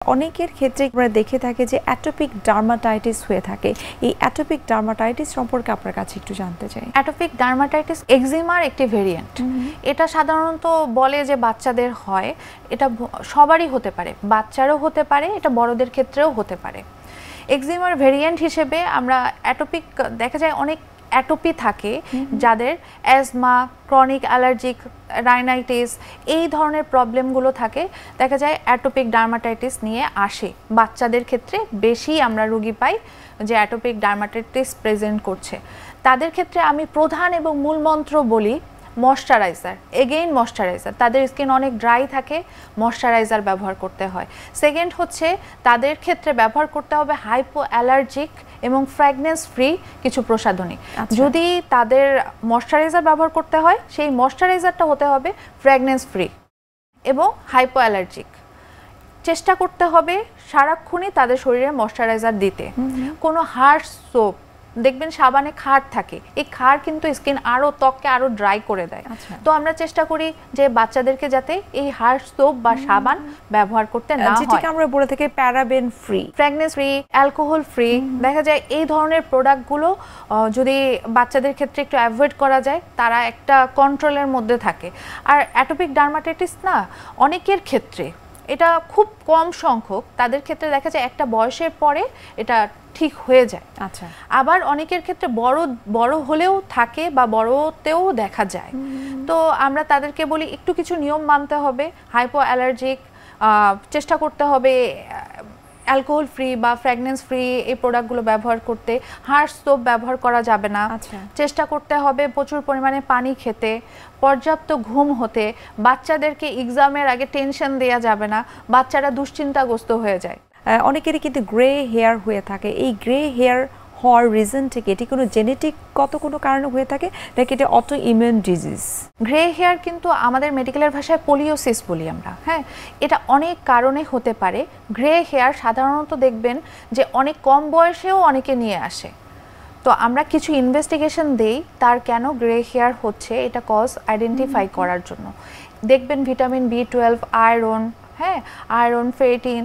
অনেকের ক্ষেত্রে আমরা দেখে থাকি যে অ্যাটোপিক ডার্মাটাইটিস হয়ে থাকে। এই অ্যাটোপিক ডার্মাটাইটিস সম্পর্কে আপনার কাছে একটু জানতে চাই। অ্যাটোপিক ডার্মাটাইটিস এক্সিমার একটি ভেরিয়েন্ট। এটা সাধারণত বলে যে বাচ্চাদের হয়, এটা সবারই হতে পারে, বাচ্চারও হতে পারে, এটা বড়দের ক্ষেত্রেও হতে পারে। এক্সিমার ভেরিয়েন্ট হিসেবে আমরা অ্যাটোপিক দেখা যায় অনেক অ্যাটোপি থাকে যাদের অ্যাজমা, ক্রনিক অ্যালার্জিক রাইনাইটিস এই ধরনের প্রবলেমগুলো থাকে, দেখা যায় অ্যাটোপিক ডার্মাটাইটিস নিয়ে আসে। বাচ্চাদের ক্ষেত্রে বেশি আমরা রোগী পাই যে অ্যাটোপিক ডার্মাটাইটিস প্রেজেন্ট করছে। তাদের ক্ষেত্রে আমি প্রধান এবং মূল মন্ত্র বলি ময়শ্চারাইজার, এগেইন ময়শ্চারাইজার। তাদের স্কিন অনেক ড্রাই থাকে, ময়শ্চারাইজার ব্যবহার করতে হয়। সেকেন্ড হচ্ছে তাদের ক্ষেত্রে ব্যবহার করতে হবে হাইপো অ্যালার্জিক এবং ফ্র্যাগনেন্স ফ্রি কিছু প্রসাধনী। যদি তাদের ময়শ্চারাইজার ব্যবহার করতে হয়, সেই ময়শ্চারাইজারটা হতে হবে ফ্র্যাগনেন্স ফ্রি এবং হাইপো অ্যালার্জিক। চেষ্টা করতে হবে সারাক্ষণই তাদের শরীরে ময়শ্চারাইজার দিতে। কোনো হার্শ সোপ, দেখবেন সাবানে ক্ষার থাকে, এই ক্ষার কিন্তু স্কিন আরো ত্বককে আরো ড্রাই করে দেয়। তো আমরা চেষ্টা করি যে বাচ্চাদেরকে যাতে এই হার্শ সোপ বা সাবান ব্যবহার করতে না হয়, যেটাকে আমরা বলে থাকি paraben free, fragrance free, alcohol free. দেখা যায় এই ধরনের প্রোডাক্টগুলো যদি বাচ্চাদের ক্ষেত্রে একটু অ্যাভয়েড করা যায়, তারা একটা কন্ট্রোলের মধ্যে থাকে। আর অ্যাটোপিক ডার্মাটাইটিস না অনেকের ক্ষেত্রে, এটা খুব কম সংখ্যক, তাদের ক্ষেত্রে দেখা যায় একটা বয়সের পরে এটা ঠিক হয়ে যায়। আচ্ছা, আবার অনেকের ক্ষেত্রে বড় হলেও থাকে বা বড়তেও দেখা যায়। তো আমরা তাদেরকে বলি একটু কিছু নিয়ম মানতে হবে, হাইপো অ্যালার্জিক, চেষ্টা করতে হবে অ্যালকোহল ফ্রি বা ফ্র্যাগনেন্স ফ্রি এই প্রোডাক্টগুলো ব্যবহার করতে। হার্শ সোপ ব্যবহার করা যাবে না। চেষ্টা করতে হবে প্রচুর পরিমাণে পানি খেতে, পর্যাপ্ত ঘুম হতে। বাচ্চাদেরকে এক্সামের আগে টেনশন দেওয়া যাবে না, বাচ্চারা দুশ্চিন্তাগ্রস্ত হয়ে যায়। অনেকেরই কিন্তু গ্রে হেয়ার হয়ে থাকে। এই গ্রে হেয়ার হওয়ার রিজন থেকে এটি কোনো জেনেটিক কত কোনো কারণে হয়ে থাকে নাকি এটা auto immune disease? Grey hair কিন্তু আমাদের মেডিকেলের ভাষায় পোলিওসিস বলি আমরা। হ্যাঁ, এটা অনেক কারণে হতে পারে। গ্রে হেয়ার সাধারণত দেখবেন যে অনেক কম বয়সেও অনেকে নিয়ে আসে। তো আমরা কিছু ইনভেস্টিগেশন দেই তার কেন গ্রে হেয়ার হচ্ছে, এটা কজ আইডেন্টিফাই করার জন্য। দেখবেন ভিটামিন B12, আয়রন, হ্যাঁ, আয়রন, ফেরিটিন,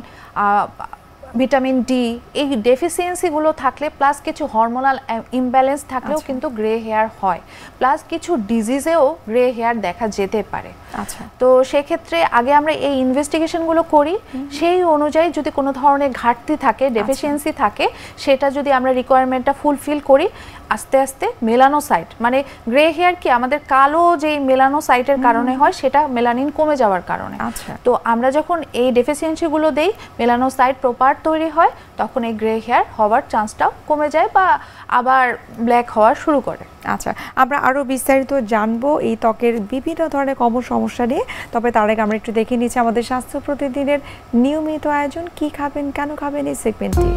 ভিটামিন ডি, এই ডেফিসিয়েন্সিগুলো থাকলে প্লাস কিছু হরমোনাল ইমব্যালেন্স থাকলেও কিন্তু গ্রে হেয়ার হয়। প্লাস কিছু ডিজিজেও গ্রে হেয়ার দেখা যেতে পারে। আচ্ছা, তো সেক্ষেত্রে আগে আমরা এই ইনভেস্টিগেশনগুলো করি, সেই অনুযায়ী যদি কোনো ধরনের ঘাটতি থাকে, ডেফিসিয়েন্সি থাকে, সেটা যদি আমরা রিকোয়ারমেন্টটা ফুলফিল করি, আস্তে আস্তে মেলানোসাইট, মানে গ্রে হেয়ার কি আমাদের কালো যে মেলানোসাইটের কারণে হয়, সেটা মেলানিন কমে যাওয়ার কারণে। তো আমরা যখন এই ডেফিসিয়েন্সিগুলো দেই, মেলানোসাইট প্রপার তৈরি হয়, তখন এই গ্রে হেয়ার হওয়ার চান্সটাও কমে যায় বা আবার ব্ল্যাক হওয়া শুরু করে। আচ্ছা, আমরা আরও বিস্তারিত জানবো এই ত্বকের বিভিন্ন ধরনের কমন সমস্যা নিয়ে। তবে তার আগে আমরা একটু দেখে নিচ্ছি আমাদের স্বাস্থ্য প্রতিদিনের নিয়মিত আয়োজন, কি খাবেন কেন খাবেন এই সেগমেন্টটি।